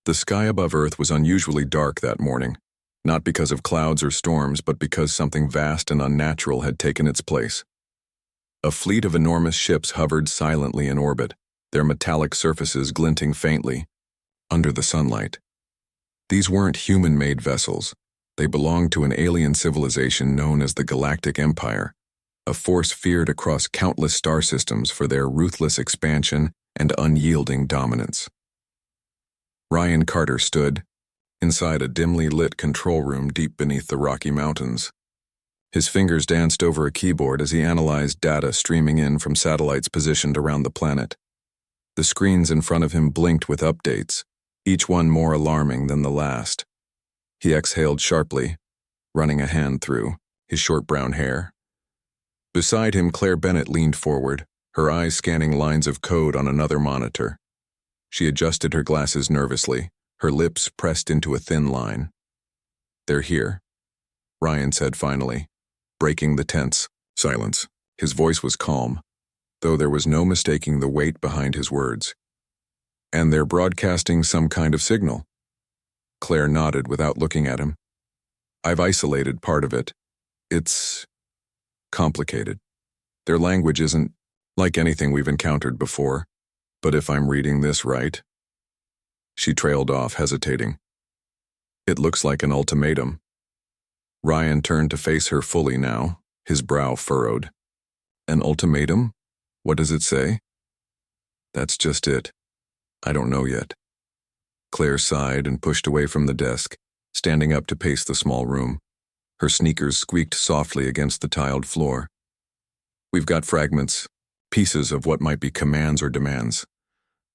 The sky above Earth was unusually dark that morning, not because of clouds or storms, but because something vast and unnatural had taken its place. A fleet of enormous ships hovered silently in orbit, their metallic surfaces glinting faintly under the sunlight. These weren't human-made vessels. They belonged to an alien civilization known as the Galactic Empire, a force feared across countless star systems for their ruthless expansion and unyielding dominance. Ryan Carter stood inside a dimly lit control room deep beneath the Rocky Mountains. His fingers danced over a keyboard as he analyzed data streaming in from satellites positioned around the planet. The screens in front of him blinked with updates, each one more alarming than the last. He exhaled sharply, running a hand through his short brown hair. Beside him, Claire Bennett leaned forward, her eyes scanning lines of code on another monitor. She adjusted her glasses nervously, her lips pressed into a thin line. "They're here," Ryan said finally, breaking the tense silence. His voice was calm, though there was no mistaking the weight behind his words. "And they're broadcasting some kind of signal." Claire nodded without looking at him. "I've isolated part of it. It's complicated. Their language isn't like anything we've encountered before, but if I'm reading this right..." She trailed off, hesitating. "It looks like an ultimatum." Ryan turned to face her fully now, his brow furrowed. "An ultimatum? What does it say?" "That's just it. I don't know yet." Claire sighed and pushed away from the desk, standing up to pace the small room. Her sneakers squeaked softly against the tiled floor. "We've got fragments, pieces of what might be commands or demands.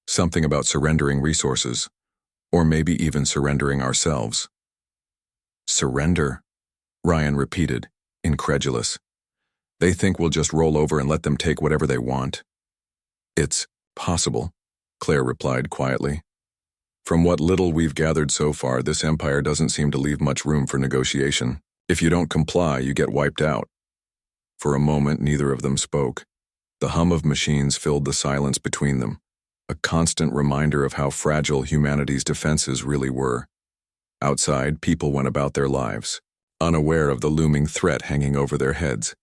Something about surrendering resources, or maybe even surrendering ourselves." "Surrender?" Ryan repeated, incredulous. "They think we'll just roll over and let them take whatever they want." "It's possible," Claire replied quietly. "From what little we've gathered so far, this empire doesn't seem to leave much room for negotiation. If you don't comply, you get wiped out." For a moment, neither of them spoke. The hum of machines filled the silence between them, a constant reminder of how fragile humanity's defenses really were. Outside, people went about their lives, unaware of the looming threat hanging over their heads.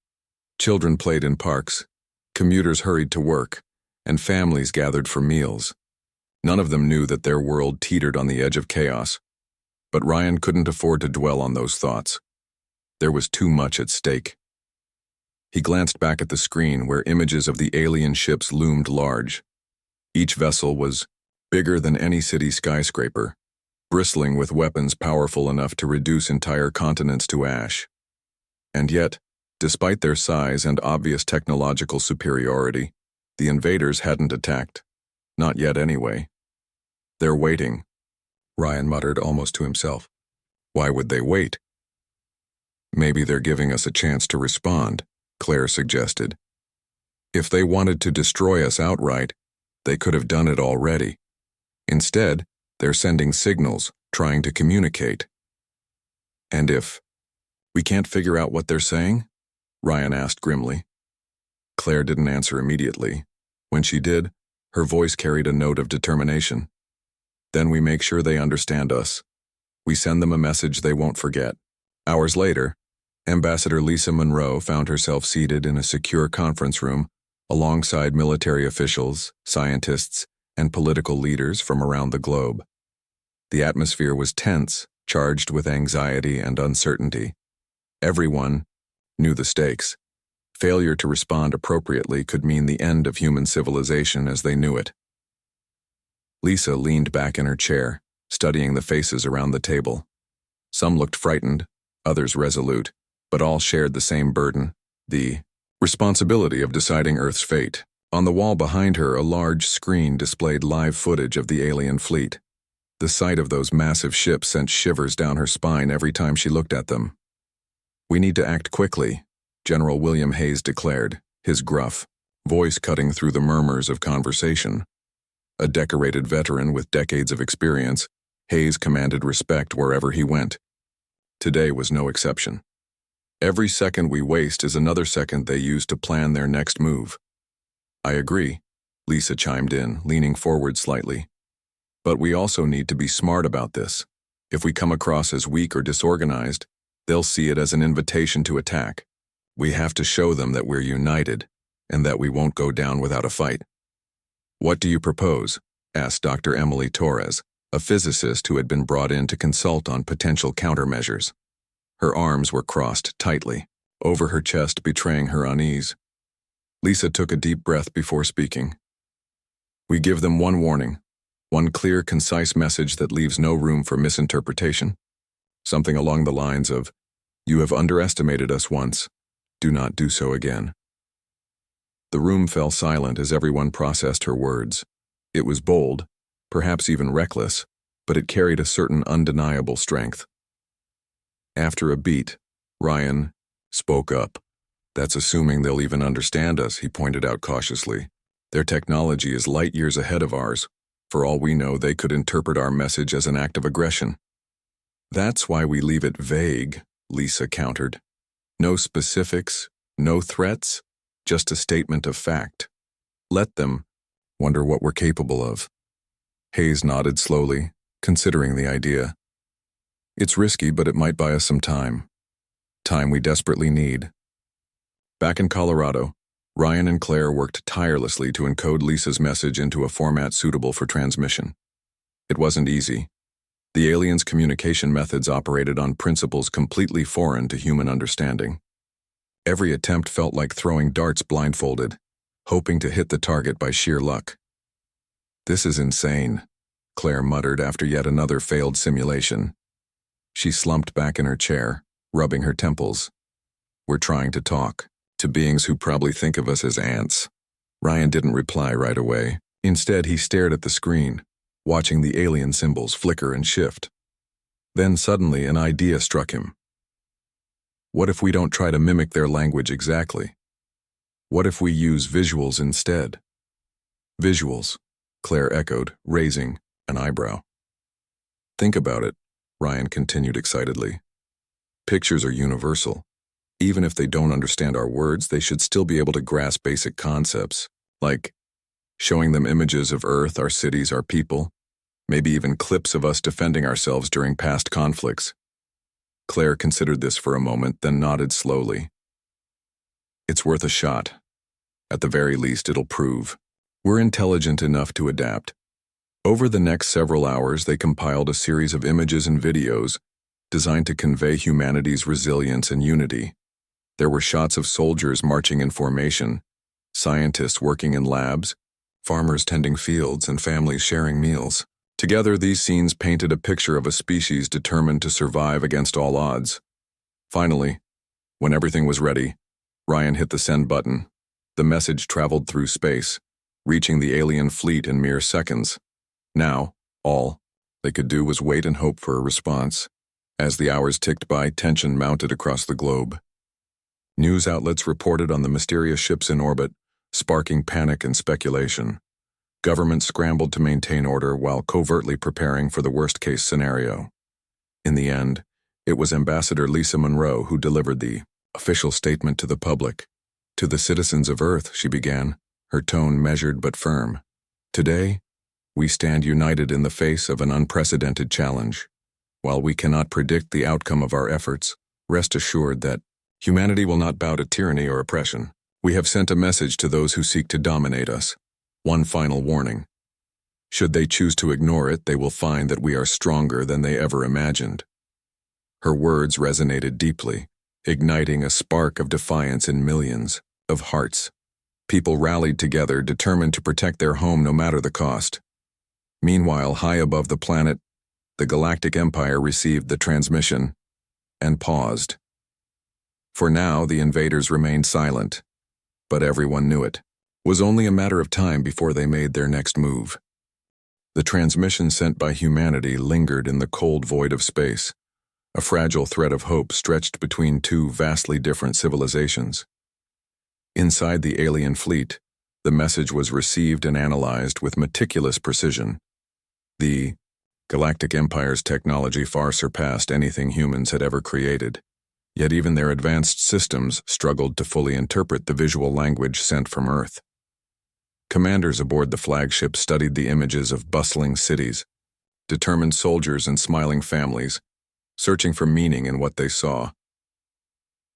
Children played in parks, commuters hurried to work, and families gathered for meals. None of them knew that their world teetered on the edge of chaos, but Ryan couldn't afford to dwell on those thoughts. There was too much at stake. He glanced back at the screen where images of the alien ships loomed large. Each vessel was bigger than any city skyscraper, bristling with weapons powerful enough to reduce entire continents to ash. And yet, despite their size and obvious technological superiority, the invaders hadn't attacked. Not yet anyway. "They're waiting," Ryan muttered almost to himself. "Why would they wait?" "Maybe they're giving us a chance to respond," Claire suggested. "If they wanted to destroy us outright, they could have done it already. Instead, they're sending signals, trying to communicate." "And if we can't figure out what they're saying?" Ryan asked grimly. Claire didn't answer immediately. When she did, her voice carried a note of determination. "Then we make sure they understand us. We send them a message they won't forget." Hours later, Ambassador Lisa Monroe found herself seated in a secure conference room alongside military officials, scientists, and political leaders from around the globe. The atmosphere was tense, charged with anxiety and uncertainty. Everyone knew the stakes. Failure to respond appropriately could mean the end of human civilization as they knew it. Lisa leaned back in her chair, studying the faces around the table. Some looked frightened, others resolute, but all shared the same burden, the responsibility of deciding Earth's fate. On the wall behind her, a large screen displayed live footage of the alien fleet. The sight of those massive ships sent shivers down her spine every time she looked at them. "We need to act quickly," General William Hayes declared, his gruff voice cutting through the murmurs of conversation. A decorated veteran with decades of experience, Hayes commanded respect wherever he went. Today was no exception. "Every second we waste is another second they use to plan their next move." "I agree," Lisa chimed in, leaning forward slightly. But we also need to be smart about this. If we come across as weak or disorganized, they'll see it as an invitation to attack. We have to show them that we're united and that we won't go down without a fight. "What do you propose?" asked Dr. Emily Torres, a physicist who had been brought in to consult on potential countermeasures. Her arms were crossed tightly, over her chest, betraying her unease. Lisa took a deep breath before speaking. "We give them one warning, one clear, concise message that leaves no room for misinterpretation. Something along the lines of, 'You have underestimated us once. Do not do so again.'" The room fell silent as everyone processed her words. It was bold, perhaps even reckless, but it carried a certain undeniable strength. After a beat, Ryan spoke up. "That's assuming they'll even understand us," he pointed out cautiously. "Their technology is light years ahead of ours. For all we know, they could interpret our message as an act of aggression." "That's why we leave it vague," Lisa countered. "No specifics, no threats, just a statement of fact. Let them wonder what we're capable of." Hayes nodded slowly, considering the idea. "It's risky, but it might buy us some time. Time we desperately need." Back in Colorado, Ryan and Claire worked tirelessly to encode Lisa's message into a format suitable for transmission. It wasn't easy. The aliens' communication methods operated on principles completely foreign to human understanding. Every attempt felt like throwing darts blindfolded, hoping to hit the target by sheer luck. "This is insane," Claire muttered after yet another failed simulation. She slumped back in her chair, rubbing her temples. "We're trying to talk to beings who probably think of us as ants." Ryan didn't reply right away. Instead, he stared at the screen, watching the alien symbols flicker and shift. Then suddenly an idea struck him. What if we don't try to mimic their language exactly? What if we use visuals instead? "Visuals," Claire echoed, raising an eyebrow. "Think about it," Ryan continued excitedly. "Pictures are universal. Even if they don't understand our words, they should still be able to grasp basic concepts, like showing them images of Earth, our cities, our people, maybe even clips of us defending ourselves during past conflicts." Claire considered this for a moment, then nodded slowly. "It's worth a shot. At the very least, it'll prove we're intelligent enough to adapt." Over the next several hours, they compiled a series of images and videos designed to convey humanity's resilience and unity. There were shots of soldiers marching in formation, scientists working in labs, farmers tending fields, and families sharing meals. Together, these scenes painted a picture of a species determined to survive against all odds. Finally, when everything was ready, Ryan hit the send button. The message traveled through space, reaching the alien fleet in mere seconds. Now, all they could do was wait and hope for a response. As the hours ticked by, tension mounted across the globe. News outlets reported on the mysterious ships in orbit, sparking panic and speculation. Governments scrambled to maintain order while covertly preparing for the worst-case scenario. In the end, it was Ambassador Lisa Monroe who delivered the official statement to the public. "To the citizens of Earth," she began, her tone measured but firm. "Today, we stand united in the face of an unprecedented challenge. While we cannot predict the outcome of our efforts, rest assured that humanity will not bow to tyranny or oppression. We have sent a message to those who seek to dominate us. One final warning. Should they choose to ignore it, they will find that we are stronger than they ever imagined." Her words resonated deeply, igniting a spark of defiance in millions of hearts. People rallied together, determined to protect their home no matter the cost. Meanwhile, high above the planet, the Galactic Empire received the transmission and paused. For now, the invaders remained silent, but everyone knew it was only a matter of time before they made their next move. The transmission sent by humanity lingered in the cold void of space, a fragile thread of hope stretched between two vastly different civilizations. Inside the alien fleet, the message was received and analyzed with meticulous precision. The Galactic Empire's technology far surpassed anything humans had ever created, yet even their advanced systems struggled to fully interpret the visual language sent from Earth. Commanders aboard the flagship studied the images of bustling cities, determined soldiers and smiling families, searching for meaning in what they saw.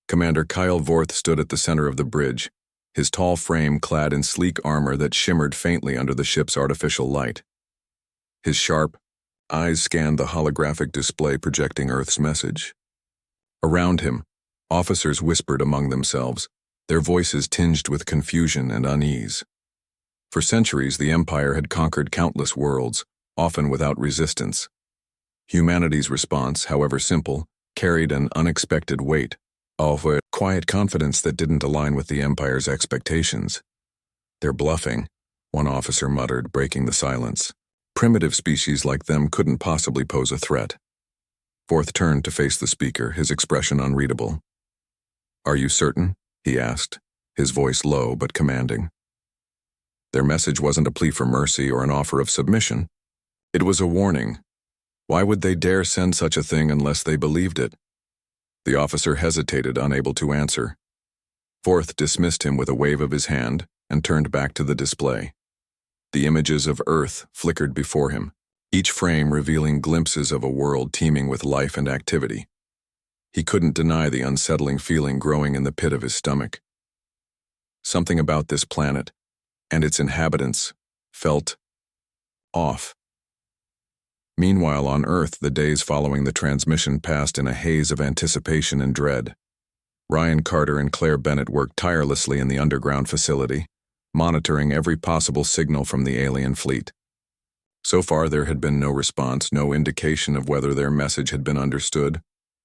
Commander Kyle Vorth stood at the center of the bridge, his tall frame clad in sleek armor that shimmered faintly under the ship's artificial light. His sharp eyes scanned the holographic display projecting Earth's message. Around him, officers whispered among themselves, their voices tinged with confusion and unease. For centuries, the Empire had conquered countless worlds, often without resistance. Humanity's response, however simple, carried an unexpected weight, of a quiet confidence that didn't align with the Empire's expectations. "They're bluffing," one officer muttered, breaking the silence. "Primitive species like them couldn't possibly pose a threat." Vorth turned to face the speaker, his expression unreadable. "Are you certain?" he asked, his voice low but commanding. Their message wasn't a plea for mercy or an offer of submission. It was a warning. Why would they dare send such a thing unless they believed it? The officer hesitated, unable to answer. Vorth dismissed him with a wave of his hand and turned back to the display. The images of Earth flickered before him, each frame revealing glimpses of a world teeming with life and activity. He couldn't deny the unsettling feeling growing in the pit of his stomach. Something about this planet and its inhabitants felt off. Meanwhile, on Earth, the days following the transmission passed in a haze of anticipation and dread. Ryan Carter and Claire Bennett worked tirelessly in the underground facility, monitoring every possible signal from the alien fleet. So far, there had been no response, no indication of whether their message had been understood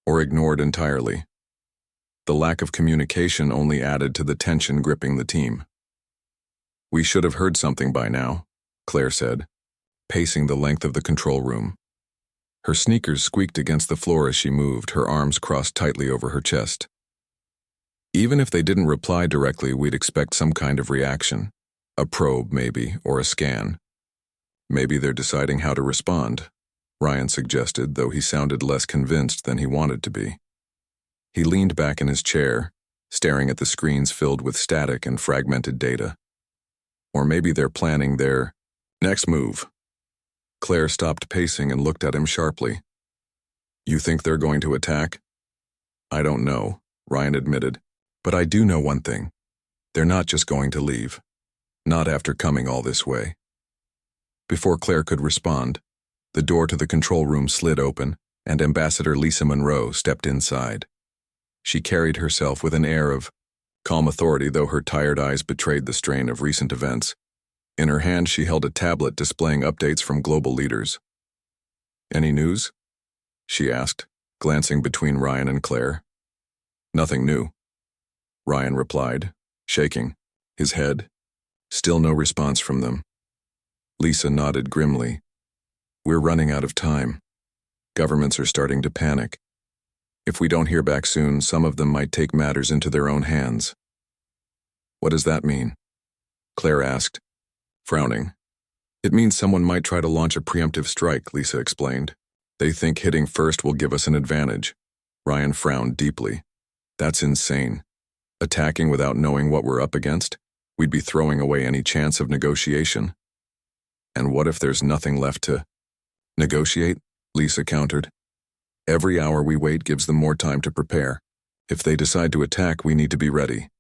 or ignored entirely. The lack of communication only added to the tension gripping the team. "We should have heard something by now," Claire said, pacing the length of the control room. Her sneakers squeaked against the floor as she moved, her arms crossed tightly over her chest. "Even if they didn't reply directly, we'd expect some kind of reaction. A probe, maybe, or a scan. Maybe they're deciding how to respond," Ryan suggested, though he sounded less convinced than he wanted to be. He leaned back in his chair, staring at the screens filled with static and fragmented data. "Or maybe they're planning their next move." Claire stopped pacing and looked at him sharply. "You think they're going to attack?" "I don't know," Ryan admitted. "But I do know one thing. They're not just going to leave. Not after coming all this way." Before Claire could respond, the door to the control room slid open, and Ambassador Lisa Monroe stepped inside. She carried herself with an air of calm authority, though her tired eyes betrayed the strain of recent events. In her hand, she held a tablet displaying updates from global leaders. "Any news?" she asked, glancing between Ryan and Claire. "Nothing new," Ryan replied, shaking his head. Still no response from them. Lisa nodded grimly. "We're running out of time. Governments are starting to panic. If we don't hear back soon, some of them might take matters into their own hands." "What does that mean?" Claire asked, frowning. "It means someone might try to launch a preemptive strike," Lisa explained. "They think hitting first will give us an advantage." Ryan frowned deeply. "That's insane. Attacking without knowing what we're up against? We'd be throwing away any chance of negotiation." "And what if there's nothing left to negotiate?" Lisa countered. "Every hour we wait gives them more time to prepare. If they decide to attack, we need to be ready."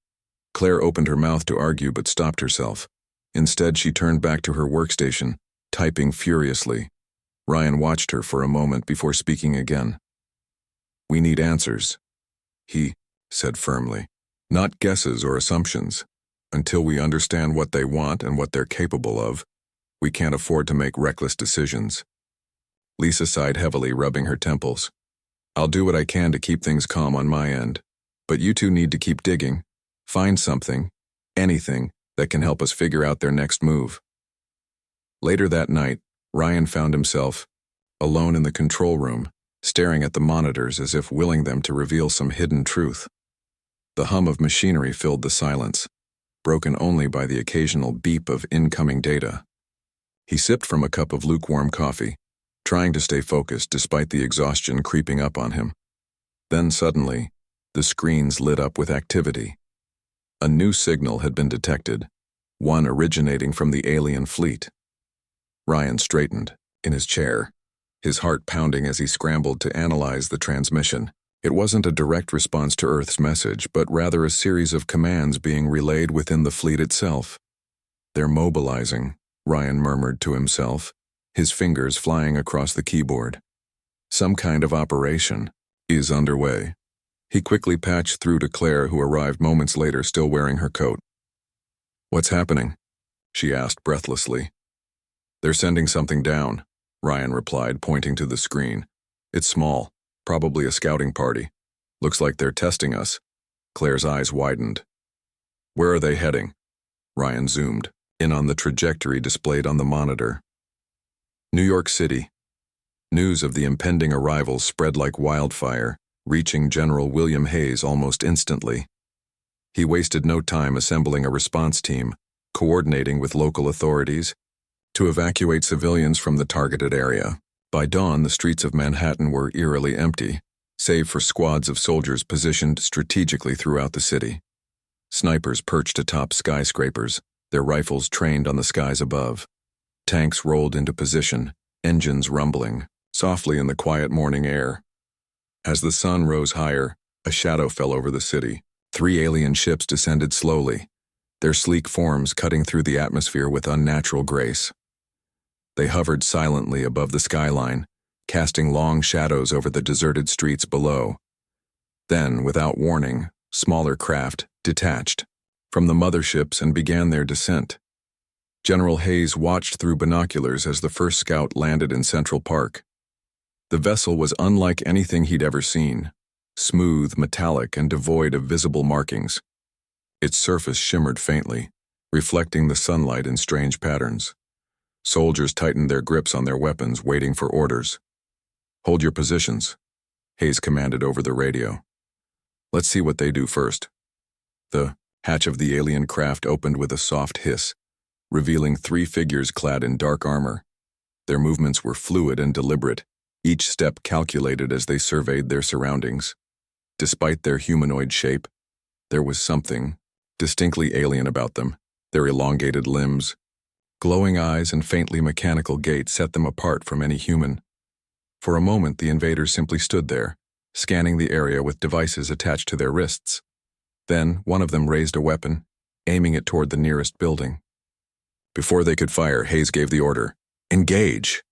Claire opened her mouth to argue but stopped herself. Instead, she turned back to her workstation, typing furiously. Ryan watched her for a moment before speaking again. "We need answers," he said firmly. "Not guesses or assumptions. Until we understand what they want and what they're capable of, we can't afford to make reckless decisions." Lisa sighed heavily, rubbing her temples. "I'll do what I can to keep things calm on my end, but you two need to keep digging. Find something, anything, that can help us figure out their next move." Later that night, Ryan found himself alone in the control room, staring at the monitors as if willing them to reveal some hidden truth. The hum of machinery filled the silence, broken only by the occasional beep of incoming data. He sipped from a cup of lukewarm coffee, trying to stay focused despite the exhaustion creeping up on him. Then suddenly, the screens lit up with activity. A new signal had been detected, one originating from the alien fleet. Ryan straightened in his chair, his heart pounding as he scrambled to analyze the transmission. It wasn't a direct response to Earth's message, but rather a series of commands being relayed within the fleet itself. "They're mobilizing," Ryan murmured to himself, his fingers flying across the keyboard. "Some kind of operation is underway." He quickly patched through to Claire, who arrived moments later still wearing her coat. "What's happening?" she asked breathlessly. "They're sending something down," Ryan replied, pointing to the screen. "It's small, probably a scouting party. Looks like they're testing us." Claire's eyes widened. "Where are they heading?" Ryan zoomed in on the trajectory displayed on the monitor. New York City. News of the impending arrival spread like wildfire, reaching General William Hayes almost instantly. He wasted no time assembling a response team, coordinating with local authorities, to evacuate civilians from the targeted area. By dawn, the streets of Manhattan were eerily empty, save for squads of soldiers positioned strategically throughout the city. Snipers perched atop skyscrapers, their rifles trained on the skies above. Tanks rolled into position, engines rumbling, softly in the quiet morning air. As the sun rose higher, a shadow fell over the city. 3 alien ships descended slowly, their sleek forms cutting through the atmosphere with unnatural grace. They hovered silently above the skyline, casting long shadows over the deserted streets below. Then, without warning, smaller craft detached from the motherships and began their descent. General Hayes watched through binoculars as the first scout landed in Central Park. The vessel was unlike anything he'd ever seen, smooth, metallic, and devoid of visible markings. Its surface shimmered faintly, reflecting the sunlight in strange patterns. Soldiers tightened their grips on their weapons, waiting for orders. "Hold your positions," Hayes commanded over the radio. "Let's see what they do first." The hatch of the alien craft opened with a soft hiss, revealing 3 figures clad in dark armor. Their movements were fluid and deliberate, each step calculated as they surveyed their surroundings. Despite their humanoid shape, there was something distinctly alien about them. Their elongated limbs, glowing eyes, and faintly mechanical gait set them apart from any human. For a moment, the invaders simply stood there, scanning the area with devices attached to their wrists. Then, one of them raised a weapon, aiming it toward the nearest building. Before they could fire, Hayes gave the order, "Engage!"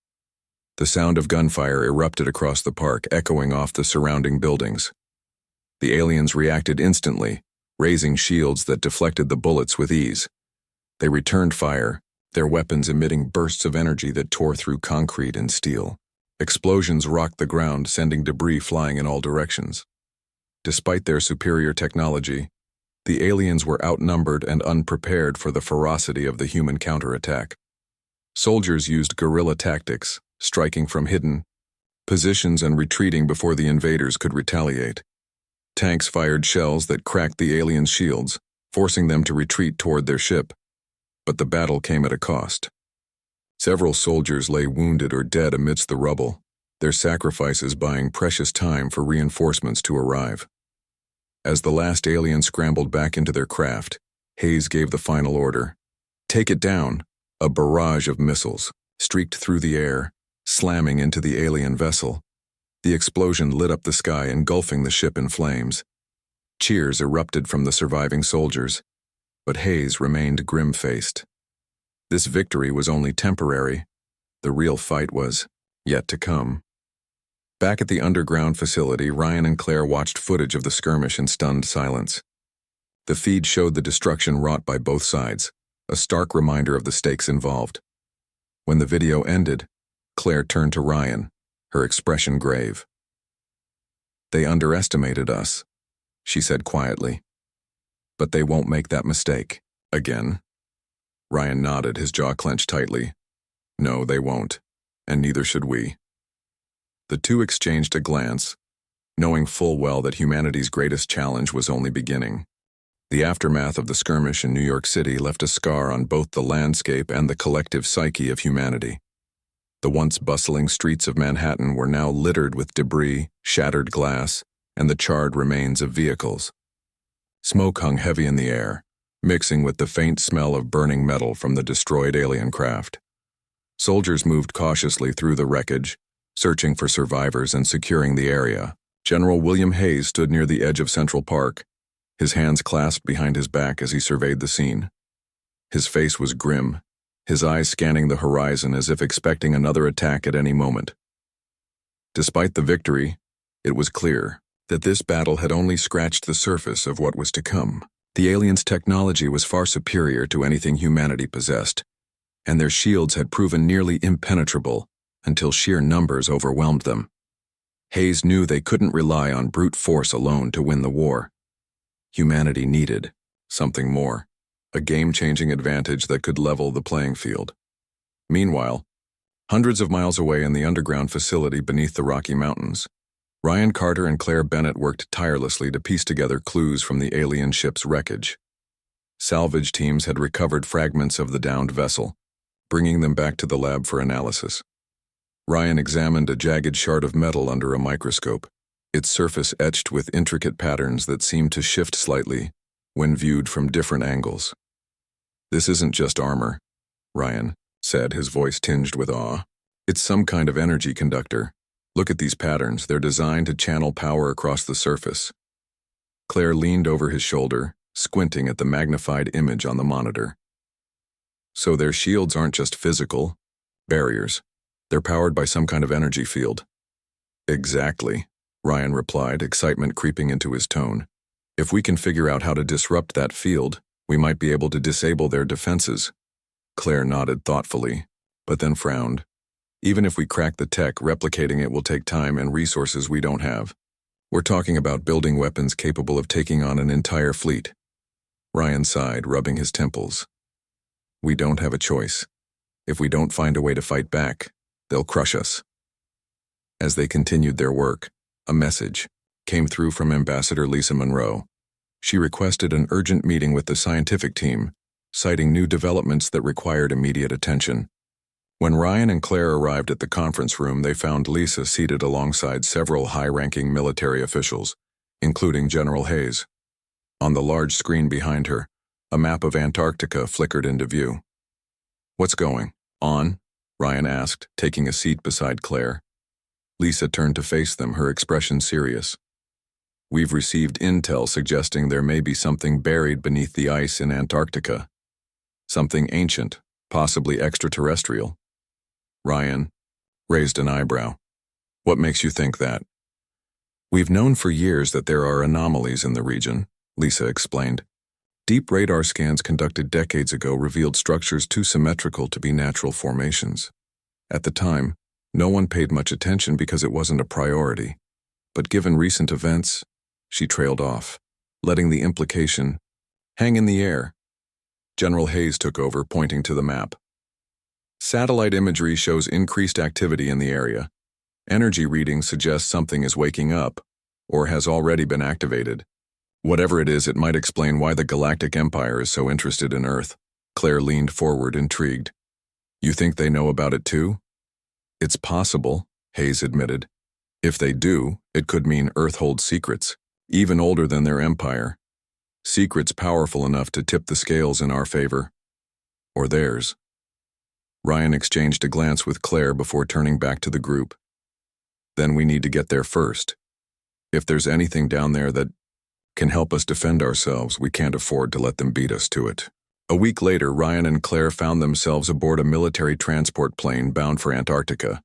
The sound of gunfire erupted across the park, echoing off the surrounding buildings. The aliens reacted instantly, raising shields that deflected the bullets with ease. They returned fire, their weapons emitting bursts of energy that tore through concrete and steel. Explosions rocked the ground, sending debris flying in all directions. Despite their superior technology, the aliens were outnumbered and unprepared for the ferocity of the human counterattack. Soldiers used guerrilla tactics, striking from hidden positions and retreating before the invaders could retaliate. Tanks fired shells that cracked the aliens' shields, forcing them to retreat toward their ship. But the battle came at a cost. Several soldiers lay wounded or dead amidst the rubble, their sacrifices buying precious time for reinforcements to arrive. As the last alien scrambled back into their craft, Hayes gave the final order. "Take it down." A barrage of missiles streaked through the air, slamming into the alien vessel. The explosion lit up the sky, engulfing the ship in flames. Cheers erupted from the surviving soldiers, but Hayes remained grim-faced. This victory was only temporary. The real fight was yet to come. Back at the underground facility, Ryan and Claire watched footage of the skirmish in stunned silence. The feed showed the destruction wrought by both sides, a stark reminder of the stakes involved. When the video ended, Claire turned to Ryan, her expression grave. "They underestimated us," she said quietly. "But they won't make that mistake again." Ryan nodded, his jaw clenched tightly. "No, they won't, and neither should we." The two exchanged a glance, knowing full well that humanity's greatest challenge was only beginning. The aftermath of the skirmish in New York City left a scar on both the landscape and the collective psyche of humanity. The once bustling streets of Manhattan were now littered with debris, shattered glass, and the charred remains of vehicles. Smoke hung heavy in the air, mixing with the faint smell of burning metal from the destroyed alien craft. Soldiers moved cautiously through the wreckage, searching for survivors and securing the area. General William Hayes stood near the edge of Central Park, his hands clasped behind his back as he surveyed the scene. His face was grim, his eyes scanning the horizon as if expecting another attack at any moment. Despite the victory, it was clear that this battle had only scratched the surface of what was to come. The aliens' technology was far superior to anything humanity possessed, and their shields had proven nearly impenetrable until sheer numbers overwhelmed them. Hayes knew they couldn't rely on brute force alone to win the war. Humanity needed something more, a game-changing advantage that could level the playing field. Meanwhile, hundreds of miles away in the underground facility beneath the Rocky Mountains, Ryan Carter and Claire Bennett worked tirelessly to piece together clues from the alien ship's wreckage. Salvage teams had recovered fragments of the downed vessel, bringing them back to the lab for analysis. Ryan examined a jagged shard of metal under a microscope, its surface etched with intricate patterns that seemed to shift slightly when viewed from different angles. "This isn't just armor," Ryan said, his voice tinged with awe. "It's some kind of energy conductor. Look at these patterns. They're designed to channel power across the surface." Claire leaned over his shoulder, squinting at the magnified image on the monitor. "So their shields aren't just physical barriers. They're powered by some kind of energy field." "Exactly," Ryan replied, excitement creeping into his tone. "If we can figure out how to disrupt that field, we might be able to disable their defenses." Claire nodded thoughtfully, but then frowned. "Even if we crack the tech, replicating it will take time and resources we don't have. We're talking about building weapons capable of taking on an entire fleet." Ryan sighed, rubbing his temples. "We don't have a choice. If we don't find a way to fight back, they'll crush us." As they continued their work, a message came through from Ambassador Lisa Monroe. She requested an urgent meeting with the scientific team, citing new developments that required immediate attention. When Ryan and Claire arrived at the conference room, they found Lisa seated alongside several high-ranking military officials, including General Hayes. On the large screen behind her, a map of Antarctica flickered into view. "What's going on?" Ryan asked, taking a seat beside Claire. Lisa turned to face them, her expression serious. "We've received intel suggesting there may be something buried beneath the ice in Antarctica. Something ancient, possibly extraterrestrial." Ryan raised an eyebrow. "What makes you think that?" "We've known for years that there are anomalies in the region," Lisa explained. "Deep radar scans conducted decades ago revealed structures too symmetrical to be natural formations. At the time, no one paid much attention because it wasn't a priority. But given recent events," she trailed off, letting the implication hang in the air. General Hayes took over, pointing to the map. "Satellite imagery shows increased activity in the area. Energy readings suggest something is waking up, or has already been activated. Whatever it is, it might explain why the Galactic Empire is so interested in Earth." Claire leaned forward, intrigued. "You think they know about it too?" "It's possible," Hayes admitted. "If they do, it could mean Earth holds secrets, even older than their empire. Secrets powerful enough to tip the scales in our favor. Or theirs." Ryan exchanged a glance with Claire before turning back to the group. "Then we need to get there first. If there's anything down there that can help us defend ourselves, we can't afford to let them beat us to it." A week later, Ryan and Claire found themselves aboard a military transport plane bound for Antarctica.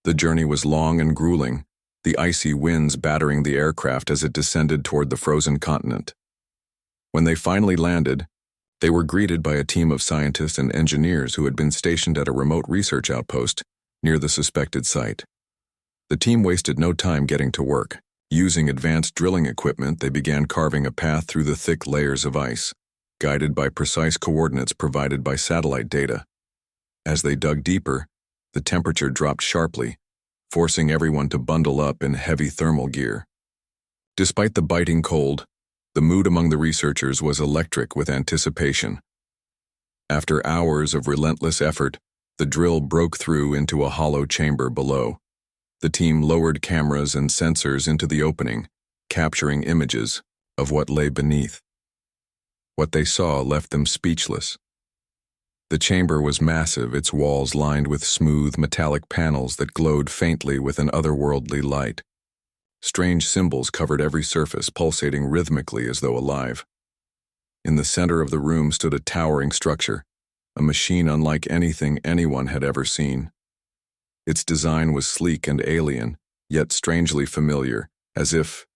The journey was long and grueling, the icy winds battering the aircraft as it descended toward the frozen continent. When they finally landed, they were greeted by a team of scientists and engineers who had been stationed at a remote research outpost near the suspected site. The team wasted no time getting to work. Using advanced drilling equipment, they began carving a path through the thick layers of ice, guided by precise coordinates provided by satellite data. As they dug deeper, the temperature dropped sharply, forcing everyone to bundle up in heavy thermal gear. Despite the biting cold, the mood among the researchers was electric with anticipation. After hours of relentless effort, the drill broke through into a hollow chamber below. The team lowered cameras and sensors into the opening, capturing images of what lay beneath. What they saw left them speechless. The chamber was massive, its walls lined with smooth, metallic panels that glowed faintly with an otherworldly light. Strange symbols covered every surface, pulsating rhythmically as though alive. In the center of the room stood a towering structure, a machine unlike anything anyone had ever seen. Its design was sleek and alien, yet strangely familiar, as if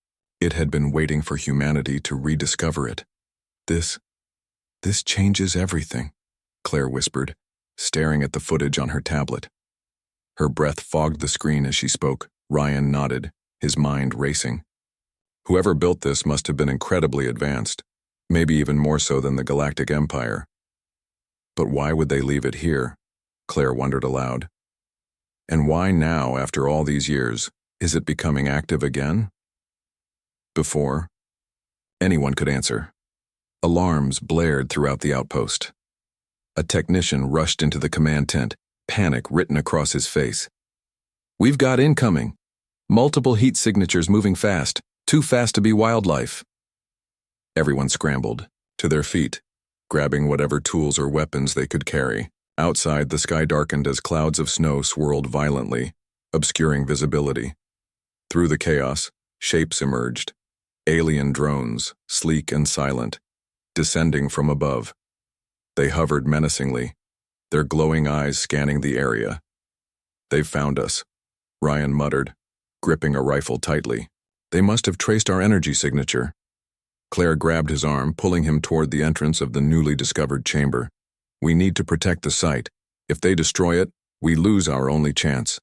it had been waiting for humanity to rediscover it. This changes everything," Claire whispered, staring at the footage on her tablet. Her breath fogged the screen as she spoke. Ryan nodded, his mind racing. Whoever built this must have been incredibly advanced, maybe even more so than the Galactic Empire. But why would they leave it here? Claire wondered aloud. And why now, after all these years, is it becoming active again? Before, anyone could answer. Alarms blared throughout the outpost. A technician rushed into the command tent, panic written across his face. "We've got incoming. Multiple heat signatures moving fast, too fast to be wildlife." Everyone scrambled, to their feet, grabbing whatever tools or weapons they could carry. Outside, the sky darkened as clouds of snow swirled violently, obscuring visibility. Through the chaos, shapes emerged. Alien drones, sleek and silent, descending from above. They hovered menacingly, their glowing eyes scanning the area. "They've found us," Ryan muttered, gripping a rifle tightly. "They must have traced our energy signature." Claire grabbed his arm, pulling him toward the entrance of the newly discovered chamber. "We need to protect the site. If they destroy it, we lose our only chance."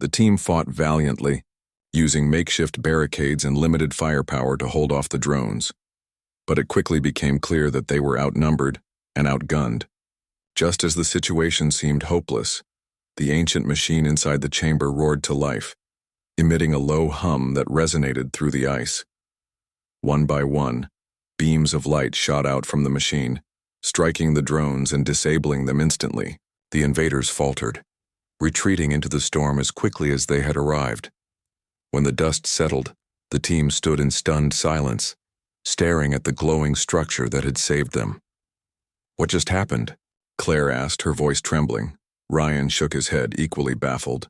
The team fought valiantly, using makeshift barricades and limited firepower to hold off the drones. But it quickly became clear that they were outnumbered and outgunned. Just as the situation seemed hopeless, the ancient machine inside the chamber roared to life, emitting a low hum that resonated through the ice. One by one, beams of light shot out from the machine, striking the drones and disabling them instantly. The invaders faltered, retreating into the storm as quickly as they had arrived. When the dust settled, the team stood in stunned silence, staring at the glowing structure that had saved them. "What just happened?" Claire asked, her voice trembling. Ryan shook his head, equally baffled.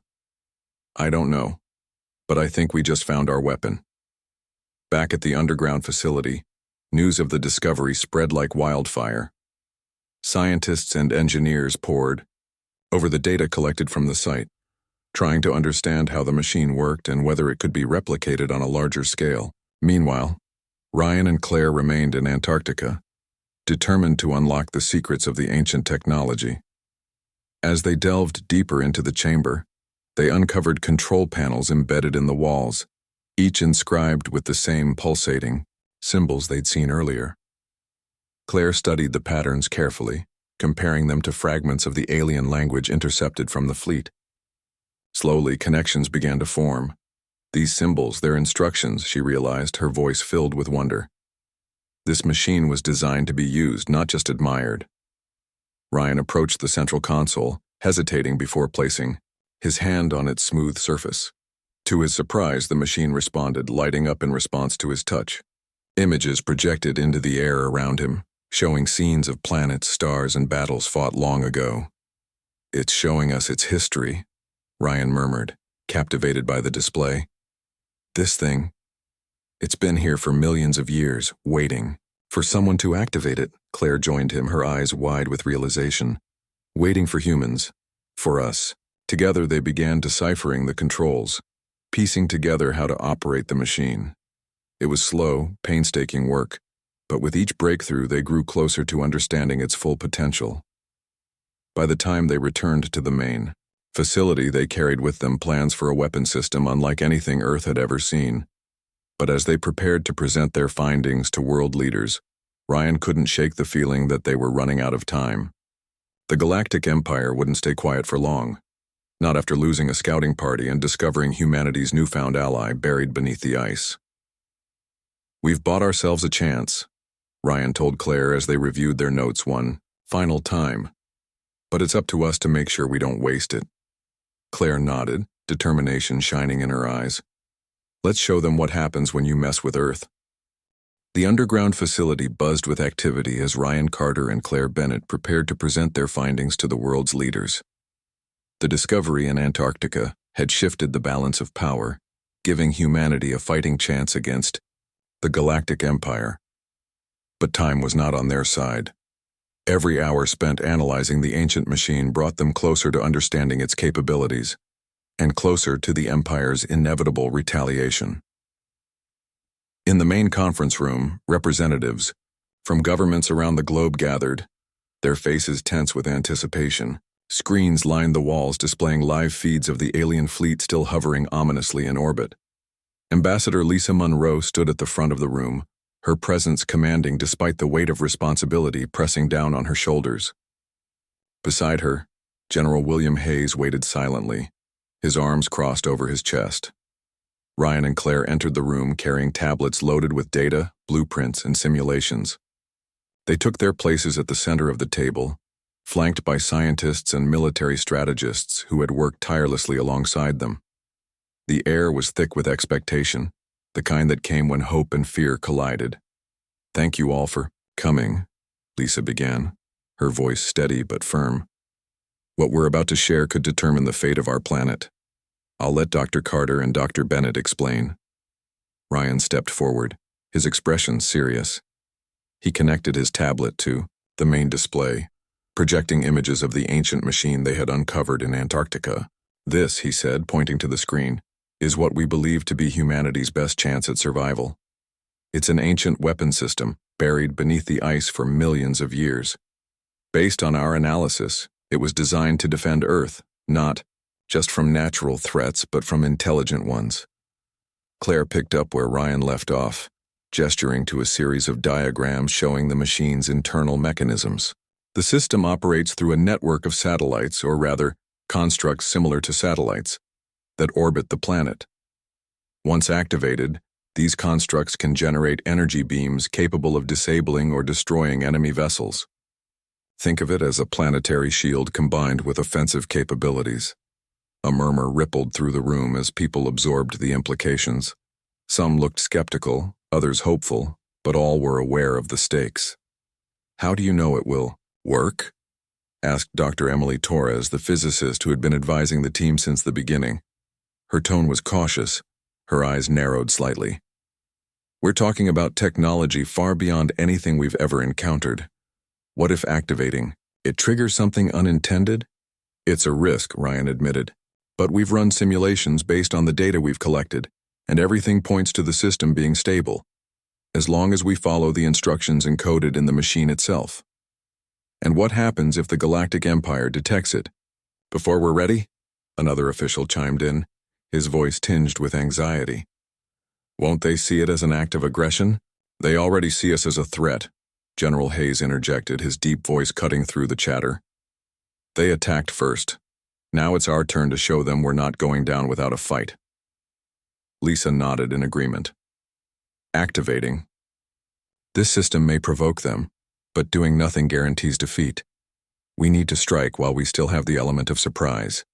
"I don't know, but I think we just found our weapon." Back at the underground facility, news of the discovery spread like wildfire. Scientists and engineers pored over the data collected from the site, trying to understand how the machine worked and whether it could be replicated on a larger scale. Meanwhile, Ryan and Claire remained in Antarctica, determined to unlock the secrets of the ancient technology. As they delved deeper into the chamber, they uncovered control panels embedded in the walls, each inscribed with the same pulsating symbols they'd seen earlier. Claire studied the patterns carefully, comparing them to fragments of the alien language intercepted from the fleet. Slowly, connections began to form. These symbols, their instructions, she realized, her voice filled with wonder. This machine was designed to be used, not just admired. Ryan approached the central console, hesitating before placing his hand on its smooth surface. To his surprise, the machine responded, lighting up in response to his touch. Images projected into the air around him, showing scenes of planets, stars, and battles fought long ago. "It's showing us its history," Ryan murmured, captivated by the display. "This thing, it's been here for millions of years, waiting for someone to activate it." Claire joined him, her eyes wide with realization. "Waiting for humans, for us." Together they began deciphering the controls, piecing together how to operate the machine. It was slow, painstaking work, but with each breakthrough they grew closer to understanding its full potential. By the time they returned to the main facility, they carried with them plans for a weapon system unlike anything Earth had ever seen. But as they prepared to present their findings to world leaders, Ryan couldn't shake the feeling that they were running out of time. The Galactic Empire wouldn't stay quiet for long, not after losing a scouting party and discovering humanity's newfound ally buried beneath the ice. "We've bought ourselves a chance," Ryan told Claire as they reviewed their notes one final time. "But it's up to us to make sure we don't waste it." Claire nodded, determination shining in her eyes. "Let's show them what happens when you mess with Earth." The underground facility buzzed with activity as Ryan Carter and Claire Bennett prepared to present their findings to the world's leaders. The discovery in Antarctica had shifted the balance of power, giving humanity a fighting chance against the Galactic Empire. But time was not on their side. Every hour spent analyzing the ancient machine brought them closer to understanding its capabilities, and closer to the Empire's inevitable retaliation. In the main conference room, representatives from governments around the globe gathered, their faces tense with anticipation. Screens lined the walls displaying live feeds of the alien fleet still hovering ominously in orbit. Ambassador Lisa Monroe stood at the front of the room, her presence commanding despite the weight of responsibility pressing down on her shoulders. Beside her, General William Hayes waited silently, his arms crossed over his chest. Ryan and Claire entered the room carrying tablets loaded with data, blueprints, and simulations. They took their places at the center of the table, flanked by scientists and military strategists who had worked tirelessly alongside them. The air was thick with expectation, the kind that came when hope and fear collided. "Thank you all for coming," Lisa began, her voice steady but firm. "What we're about to share could determine the fate of our planet. I'll let Dr. Carter and Dr. Bennett explain." Ryan stepped forward, his expression serious. He connected his tablet to the main display, projecting images of the ancient machine they had uncovered in Antarctica. "This," he said, pointing to the screen, "is what we believe to be humanity's best chance at survival. It's an ancient weapon system, buried beneath the ice for millions of years. Based on our analysis, it was designed to defend Earth, not just from natural threats, but from intelligent ones." Claire picked up where Ryan left off, gesturing to a series of diagrams showing the machine's internal mechanisms. "The system operates through a network of satellites, or rather, constructs similar to satellites, that orbit the planet. Once activated, these constructs can generate energy beams capable of disabling or destroying enemy vessels. Think of it as a planetary shield combined with offensive capabilities." A murmur rippled through the room as people absorbed the implications. Some looked skeptical, others hopeful, but all were aware of the stakes. "How do you know it will work?" asked Dr. Emily Torres, the physicist who had been advising the team since the beginning. Her tone was cautious, her eyes narrowed slightly. "We're talking about technology far beyond anything we've ever encountered. What if activating it triggers something unintended?" "It's a risk," Ryan admitted. "But we've run simulations based on the data we've collected, and everything points to the system being stable, as long as we follow the instructions encoded in the machine itself." "And what happens if the Galactic Empire detects it? Before we're ready?" Another official chimed in, his voice tinged with anxiety. "Won't they see it as an act of aggression? They already see us as a threat," General Hayes interjected, his deep voice cutting through the chatter. "They attacked first. Now it's our turn to show them we're not going down without a fight." Lisa nodded in agreement. "Activating. This system may provoke them, but doing nothing guarantees defeat. We need to strike while we still have the element of surprise."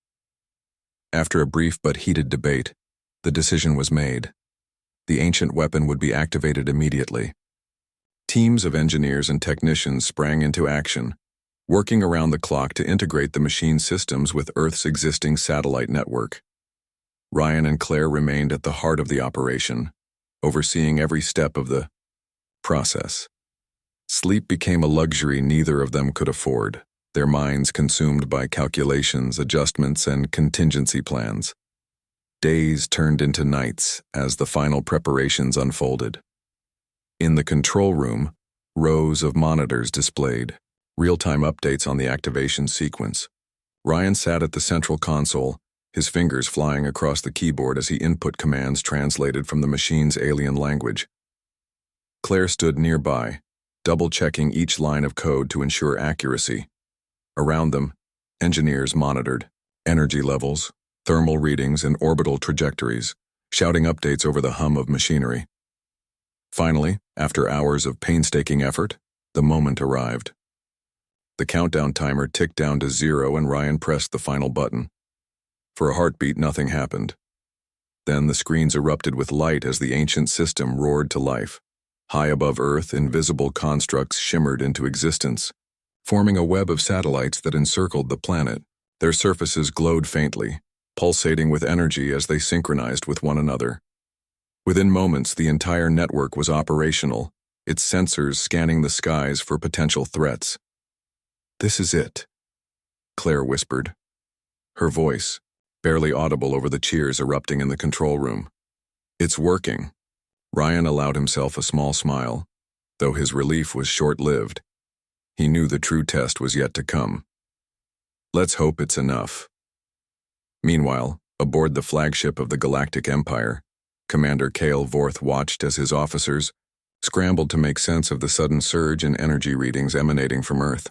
After a brief but heated debate, the decision was made. The ancient weapon would be activated immediately. Teams of engineers and technicians sprang into action, working around the clock to integrate the machine's systems with Earth's existing satellite network. Ryan and Claire remained at the heart of the operation, overseeing every step of the process. Sleep became a luxury neither of them could afford, their minds consumed by calculations, adjustments, and contingency plans. Days turned into nights as the final preparations unfolded. In the control room, rows of monitors displayed real-time updates on the activation sequence. Ryan sat at the central console, his fingers flying across the keyboard as he input commands translated from the machine's alien language. Claire stood nearby, double-checking each line of code to ensure accuracy. Around them, engineers monitored energy levels, thermal readings, and orbital trajectories, shouting updates over the hum of machinery. Finally, after hours of painstaking effort, the moment arrived. The countdown timer ticked down to 0 and Ryan pressed the final button. For a heartbeat, nothing happened. Then the screens erupted with light as the ancient system roared to life. High above Earth, invisible constructs shimmered into existence, forming a web of satellites that encircled the planet. Their surfaces glowed faintly, pulsating with energy as they synchronized with one another. Within moments, the entire network was operational, its sensors scanning the skies for potential threats. "This is it," Claire whispered, her voice barely audible over the cheers erupting in the control room. "It's working." Ryan allowed himself a small smile, though his relief was short-lived. He knew the true test was yet to come. Let's hope it's enough. Meanwhile, aboard the flagship of the Galactic Empire, Commander Cale Vorth watched as his officers scrambled to make sense of the sudden surge in energy readings emanating from Earth.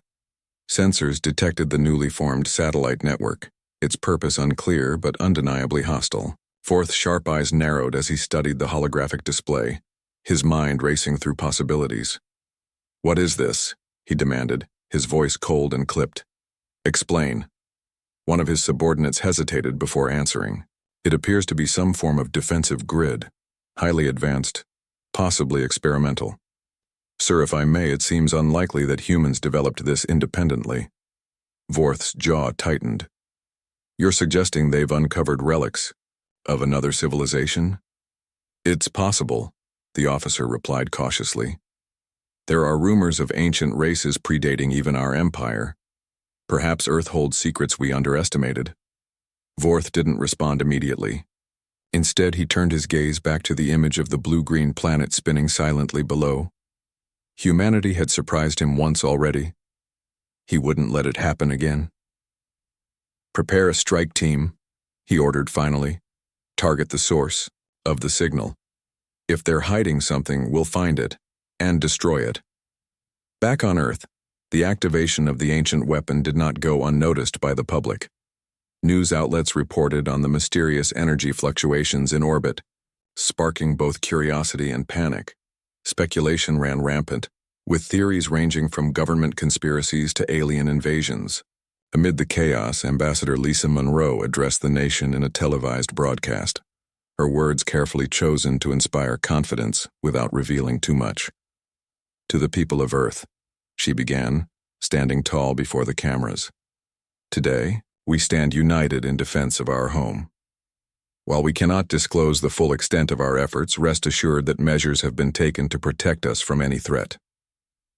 Sensors detected the newly formed satellite network, its purpose unclear but undeniably hostile. Vorth's sharp eyes narrowed as he studied the holographic display, his mind racing through possibilities. "What is this?" he demanded, his voice cold and clipped. "Explain." One of his subordinates hesitated before answering. "It appears to be some form of defensive grid, highly advanced, possibly experimental. Sir, if I may, it seems unlikely that humans developed this independently." Vorth's jaw tightened. "You're suggesting they've uncovered relics of another civilization?" "It's possible," the officer replied cautiously. "There are rumors of ancient races predating even our empire. Perhaps Earth holds secrets we underestimated." Vorth didn't respond immediately. Instead, he turned his gaze back to the image of the blue-green planet spinning silently below. Humanity had surprised him once already. He wouldn't let it happen again. "Prepare a strike team," he ordered finally. "Target the source of the signal. If they're hiding something, we'll find it and destroy it." Back on Earth, the activation of the ancient weapon did not go unnoticed by the public. News outlets reported on the mysterious energy fluctuations in orbit, sparking both curiosity and panic. Speculation ran rampant, with theories ranging from government conspiracies to alien invasions. Amid the chaos, Ambassador Lisa Monroe addressed the nation in a televised broadcast, her words carefully chosen to inspire confidence without revealing too much. "To the people of Earth," she began, standing tall before the cameras. "Today, we stand united in defense of our home. While we cannot disclose the full extent of our efforts, rest assured that measures have been taken to protect us from any threat.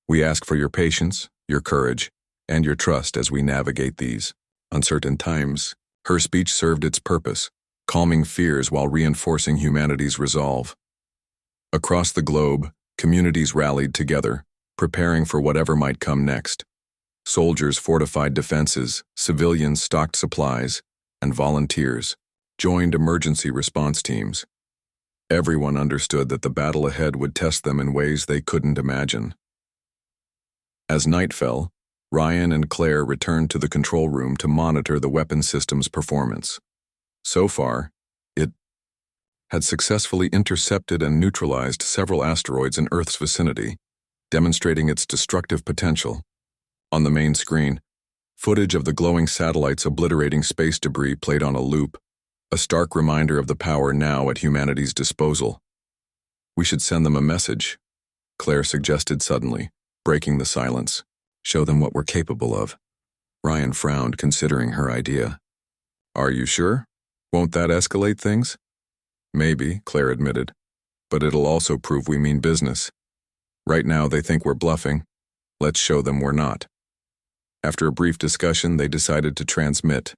We ask for your patience, your courage, and your trust as we navigate these uncertain times." Her speech served its purpose, calming fears while reinforcing humanity's resolve. Across the globe, communities rallied together, preparing for whatever might come next. Soldiers fortified defenses, civilians stocked supplies, and volunteers joined emergency response teams. Everyone understood that the battle ahead would test them in ways they couldn't imagine. As night fell, Ryan and Claire returned to the control room to monitor the weapon system's performance. So far, it had successfully intercepted and neutralized several asteroids in Earth's vicinity, demonstrating its destructive potential. On the main screen, footage of the glowing satellites obliterating space debris played on a loop, a stark reminder of the power now at humanity's disposal. "We should send them a message," Claire suggested suddenly, breaking the silence. "Show them what we're capable of." Ryan frowned, considering her idea. "Are you sure? Won't that escalate things?" "Maybe," Claire admitted, "but it'll also prove we mean business. Right now they think we're bluffing. Let's show them we're not." After a brief discussion, they decided to transmit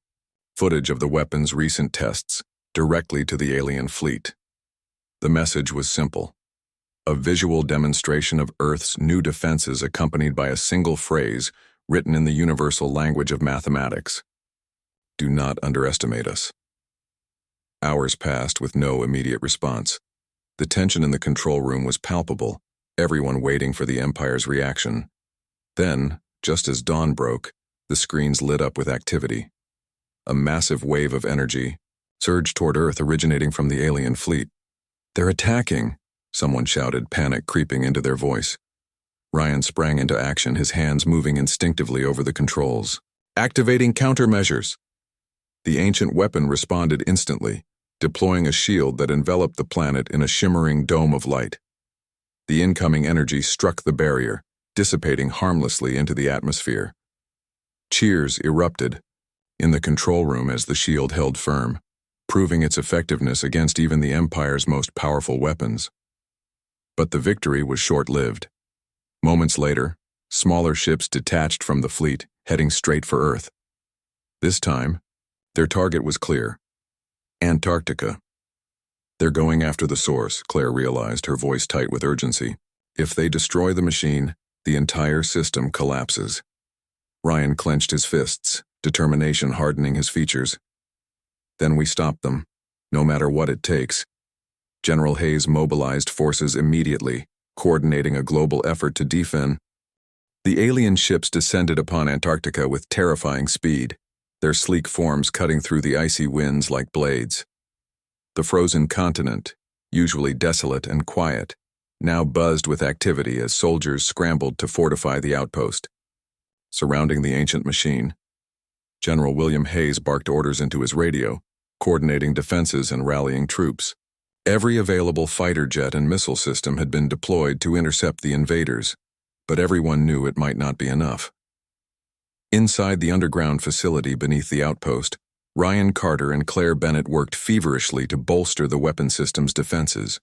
footage of the weapon's recent tests directly to the alien fleet. The message was simple: a visual demonstration of Earth's new defenses accompanied by a single phrase written in the universal language of mathematics. "Do not underestimate us." Hours passed with no immediate response. The tension in the control room was palpable, everyone waiting for the Empire's reaction. Then, just as dawn broke, the screens lit up with activity. A massive wave of energy surged toward Earth originating from the alien fleet. "They're attacking!" someone shouted, panic creeping into their voice. Ryan sprang into action, his hands moving instinctively over the controls. "Activating countermeasures!" The ancient weapon responded instantly, deploying a shield that enveloped the planet in a shimmering dome of light. The incoming energy struck the barrier, dissipating harmlessly into the atmosphere. Cheers erupted in the control room as the shield held firm, proving its effectiveness against even the Empire's most powerful weapons. But the victory was short-lived. Moments later, smaller ships detached from the fleet, heading straight for Earth. This time, their target was clear: Antarctica. They're going after the source, Claire realized, her voice tight with urgency. If they destroy the machine, the entire system collapses. Ryan clenched his fists, determination hardening his features. Then we stop them, no matter what it takes. General Hayes mobilized forces immediately, coordinating a global effort to defend. The alien ships descended upon Antarctica with terrifying speed, their sleek forms cutting through the icy winds like blades. The frozen continent, usually desolate and quiet, now buzzed with activity as soldiers scrambled to fortify the outpost. Surrounding the ancient machine, General William Hayes barked orders into his radio, coordinating defenses and rallying troops. Every available fighter jet and missile system had been deployed to intercept the invaders, but everyone knew it might not be enough. Inside the underground facility beneath the outpost, Ryan Carter and Claire Bennett worked feverishly to bolster the weapon system's defenses.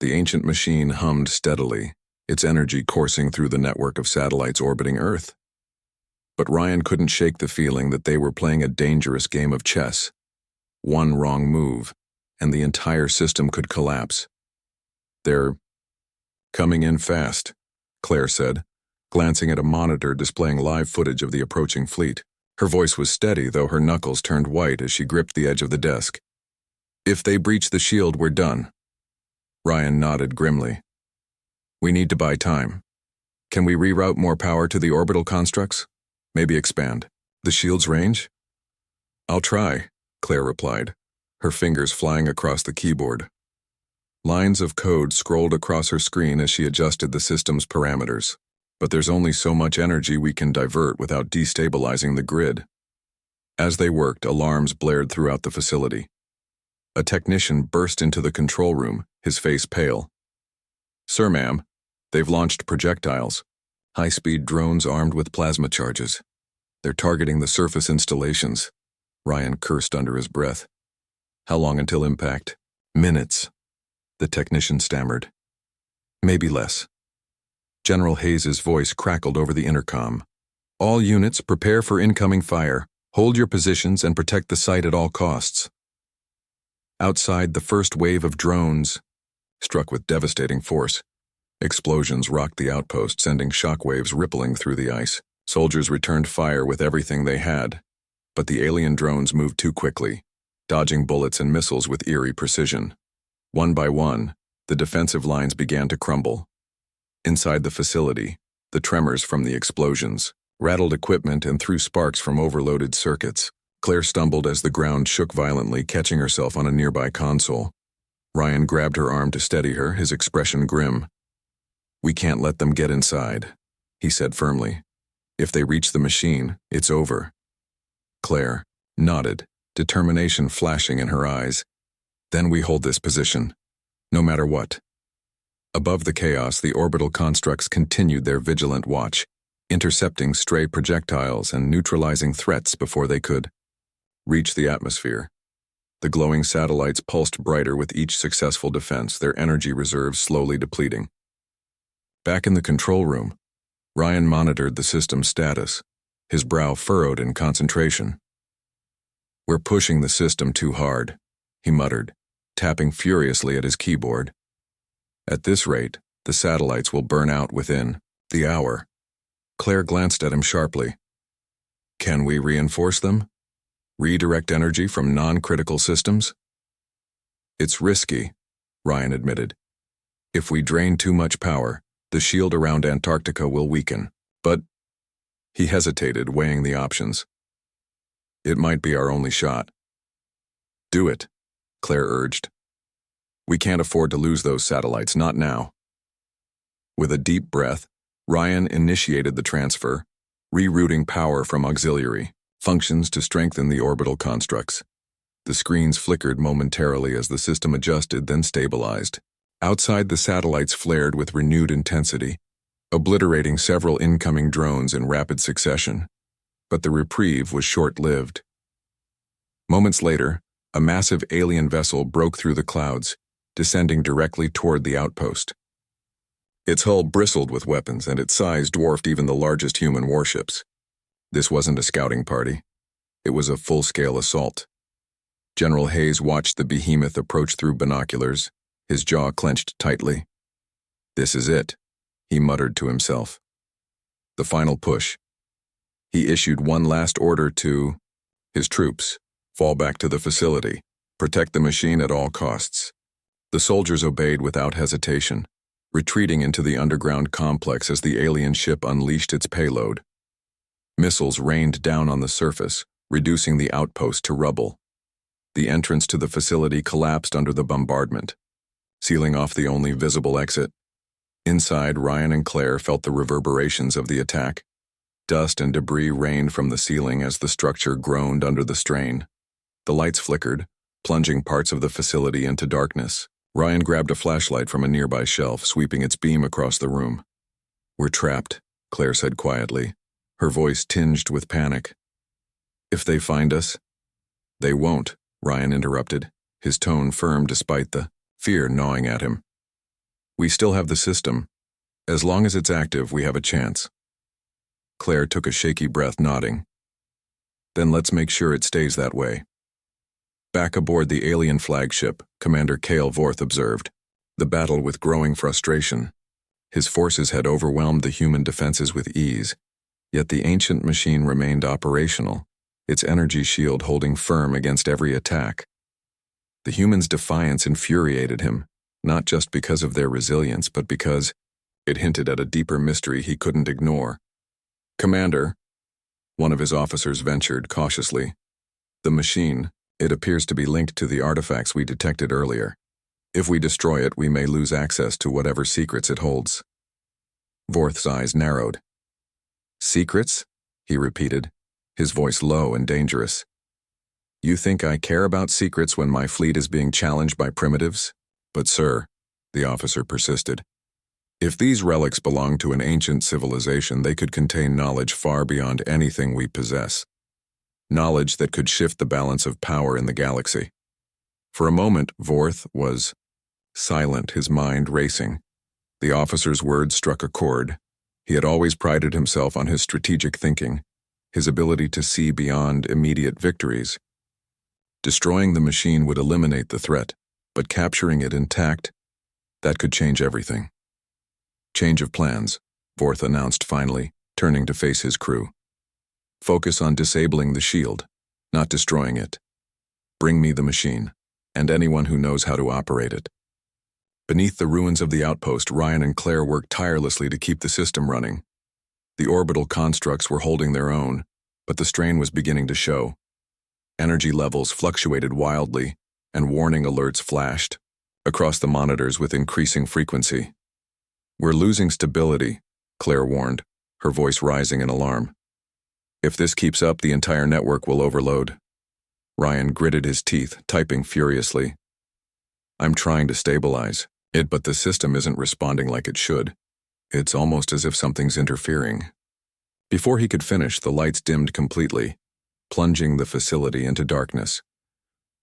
The ancient machine hummed steadily, its energy coursing through the network of satellites orbiting Earth. But Ryan couldn't shake the feeling that they were playing a dangerous game of chess. One wrong move, and the entire system could collapse. "They're coming in fast," Claire said, glancing at a monitor displaying live footage of the approaching fleet. Her voice was steady, though her knuckles turned white as she gripped the edge of the desk. "If they breach the shield, we're done." Ryan nodded grimly. "We need to buy time. Can we reroute more power to the orbital constructs? Maybe expand the shield's range?" "I'll try," Claire replied, her fingers flying across the keyboard. Lines of code scrolled across her screen as she adjusted the system's parameters. But there's only so much energy we can divert without destabilizing the grid. As they worked, alarms blared throughout the facility. A technician burst into the control room, his face pale. "Sir, ma'am, they've launched projectiles. High-speed drones armed with plasma charges. They're targeting the surface installations." Ryan cursed under his breath. "How long until impact?" "Minutes," the technician stammered. "Maybe less." General Hayes's voice crackled over the intercom. "All units, prepare for incoming fire. Hold your positions and protect the site at all costs." Outside, the first wave of drones struck with devastating force. Explosions rocked the outpost, sending shockwaves rippling through the ice. Soldiers returned fire with everything they had, but the alien drones moved too quickly, dodging bullets and missiles with eerie precision. One by one, the defensive lines began to crumble. Inside the facility, the tremors from the explosions rattled equipment and threw sparks from overloaded circuits. Claire stumbled as the ground shook violently, catching herself on a nearby console. Ryan grabbed her arm to steady her, his expression grim. "We can't let them get inside," he said firmly. "If they reach the machine, it's over." Claire nodded, determination flashing in her eyes. "Then we hold this position, no matter what." Above the chaos, the orbital constructs continued their vigilant watch, intercepting stray projectiles and neutralizing threats before they could reach the atmosphere. The glowing satellites pulsed brighter with each successful defense, their energy reserves slowly depleting. Back in the control room, Ryan monitored the system's status, his brow furrowed in concentration. "We're pushing the system too hard," he muttered, tapping furiously at his keyboard. "At this rate, the satellites will burn out within the hour." Claire glanced at him sharply. "Can we reinforce them? Redirect energy from non-critical systems?" "It's risky," Ryan admitted. "If we drain too much power, the shield around Antarctica will weaken. But..." He hesitated, weighing the options. "It might be our only shot." "Do it," Claire urged. "We can't afford to lose those satellites, not now." With a deep breath, Ryan initiated the transfer, rerouting power from auxiliary functions to strengthen the orbital constructs. The screens flickered momentarily as the system adjusted, then stabilized. Outside, the satellites flared with renewed intensity, obliterating several incoming drones in rapid succession. But the reprieve was short-lived. Moments later, a massive alien vessel broke through the clouds, descending directly toward the outpost. Its hull bristled with weapons, and its size dwarfed even the largest human warships. This wasn't a scouting party. It was a full-scale assault. General Hayes watched the behemoth approach through binoculars, his jaw clenched tightly. "This is it," he muttered to himself. The final push. He issued one last order to his troops: fall back to the facility, protect the machine at all costs. The soldiers obeyed without hesitation, retreating into the underground complex as the alien ship unleashed its payload. Missiles rained down on the surface, reducing the outpost to rubble. The entrance to the facility collapsed under the bombardment, sealing off the only visible exit. Inside, Ryan and Claire felt the reverberations of the attack. Dust and debris rained from the ceiling as the structure groaned under the strain. The lights flickered, plunging parts of the facility into darkness. Ryan grabbed a flashlight from a nearby shelf, sweeping its beam across the room. "We're trapped," Claire said quietly, her voice tinged with panic. "If they find us—" "They won't," Ryan interrupted, his tone firm despite the fear gnawing at him. "We still have the system. As long as it's active, we have a chance." Claire took a shaky breath, nodding. "Then let's make sure it stays that way." Back aboard the alien flagship, Commander Cale Vorth observed the battle with growing frustration. His forces had overwhelmed the human defenses with ease, yet the ancient machine remained operational, its energy shield holding firm against every attack. The humans' defiance infuriated him, not just because of their resilience, but because it hinted at a deeper mystery he couldn't ignore. "Commander," one of his officers ventured cautiously, "the machine, it appears to be linked to the artifacts we detected earlier. If we destroy it, we may lose access to whatever secrets it holds." Vorth's eyes narrowed. "Secrets?" he repeated, his voice low and dangerous. "You think I care about secrets when my fleet is being challenged by primitives?" "But sir," the officer persisted, "if these relics belong to an ancient civilization, they could contain knowledge far beyond anything we possess. Knowledge that could shift the balance of power in the galaxy." For a moment, Vorth was silent, his mind racing. The officer's words struck a chord. He had always prided himself on his strategic thinking, his ability to see beyond immediate victories. Destroying the machine would eliminate the threat, but capturing it intact, that could change everything. "Change of plans," Vorth announced finally, turning to face his crew. "Focus on disabling the shield, not destroying it. Bring me the machine, and anyone who knows how to operate it." Beneath the ruins of the outpost, Ryan and Claire worked tirelessly to keep the system running. The orbital constructs were holding their own, but the strain was beginning to show. Energy levels fluctuated wildly, and warning alerts flashed across the monitors with increasing frequency. "We're losing stability," Claire warned, her voice rising in alarm. "If this keeps up, the entire network will overload." Ryan gritted his teeth, typing furiously. "I'm trying to stabilize it, but the system isn't responding like it should. It's almost as if something's interfering." Before he could finish, the lights dimmed completely, plunging the facility into darkness.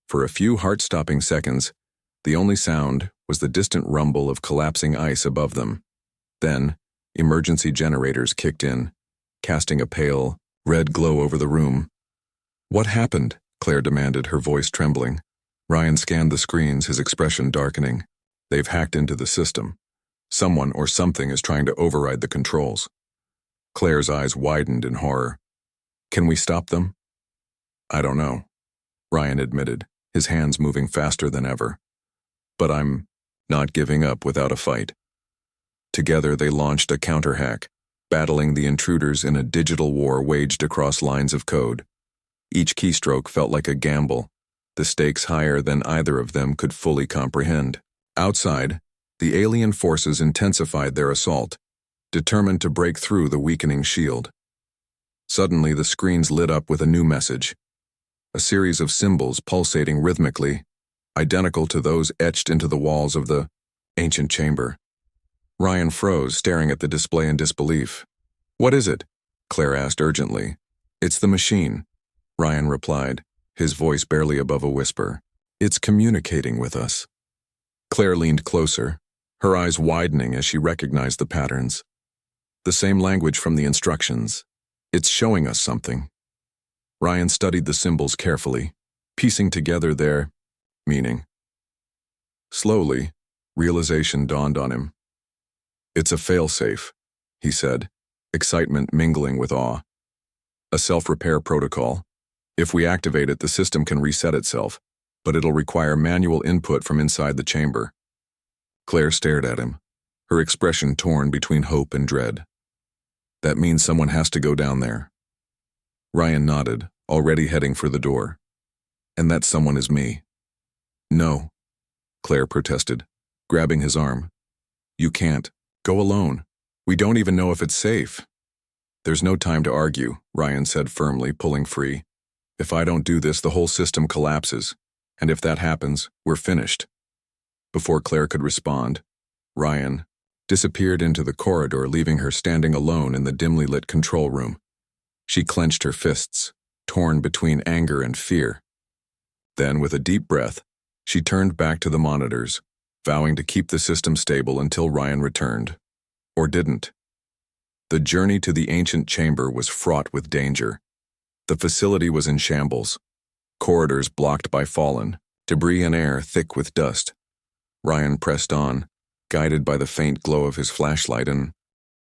For a few heart-stopping seconds, the only sound was the distant rumble of collapsing ice above them. Then, emergency generators kicked in, casting a pale, red glow over the room. "What happened?" Claire demanded, her voice trembling. Ryan scanned the screens, his expression darkening. "They've hacked into the system. Someone or something is trying to override the controls." Claire's eyes widened in horror. "Can we stop them?" "I don't know," Ryan admitted, his hands moving faster than ever. "But I'm not giving up without a fight." Together they launched a counter-hack, battling the intruders in a digital war waged across lines of code. Each keystroke felt like a gamble, the stakes higher than either of them could fully comprehend. Outside, the alien forces intensified their assault, determined to break through the weakening shield. Suddenly, the screens lit up with a new message, a series of symbols pulsating rhythmically, identical to those etched into the walls of the Ancient chamber. Ryan froze, staring at the display in disbelief. What is it? Claire asked urgently. It's the machine, Ryan replied, his voice barely above a whisper. It's communicating with us. Claire leaned closer, her eyes widening as she recognized the patterns. The same language from the instructions. It's showing us something. Ryan studied the symbols carefully, piecing together their meaning. Slowly, realization dawned on him. It's a failsafe, he said, excitement mingling with awe. A self-repair protocol. If we activate it, the system can reset itself, but it'll require manual input from inside the chamber. Claire stared at him, her expression torn between hope and dread. That means someone has to go down there. Ryan nodded, already heading for the door. And that someone is me. No, Claire protested, grabbing his arm. You can't. Go alone. We don't even know if it's safe. There's no time to argue, Ryan said firmly, pulling free. If I don't do this, the whole system collapses. And if that happens, we're finished. Before Claire could respond, Ryan disappeared into the corridor, leaving her standing alone in the dimly lit control room. She clenched her fists, torn between anger and fear. Then, with a deep breath, she turned back to the monitors, vowing to keep the system stable until Ryan returned. Or didn't. The journey to the ancient chamber was fraught with danger. The facility was in shambles. Corridors blocked by fallen, debris and air thick with dust. Ryan pressed on, guided by the faint glow of his flashlight and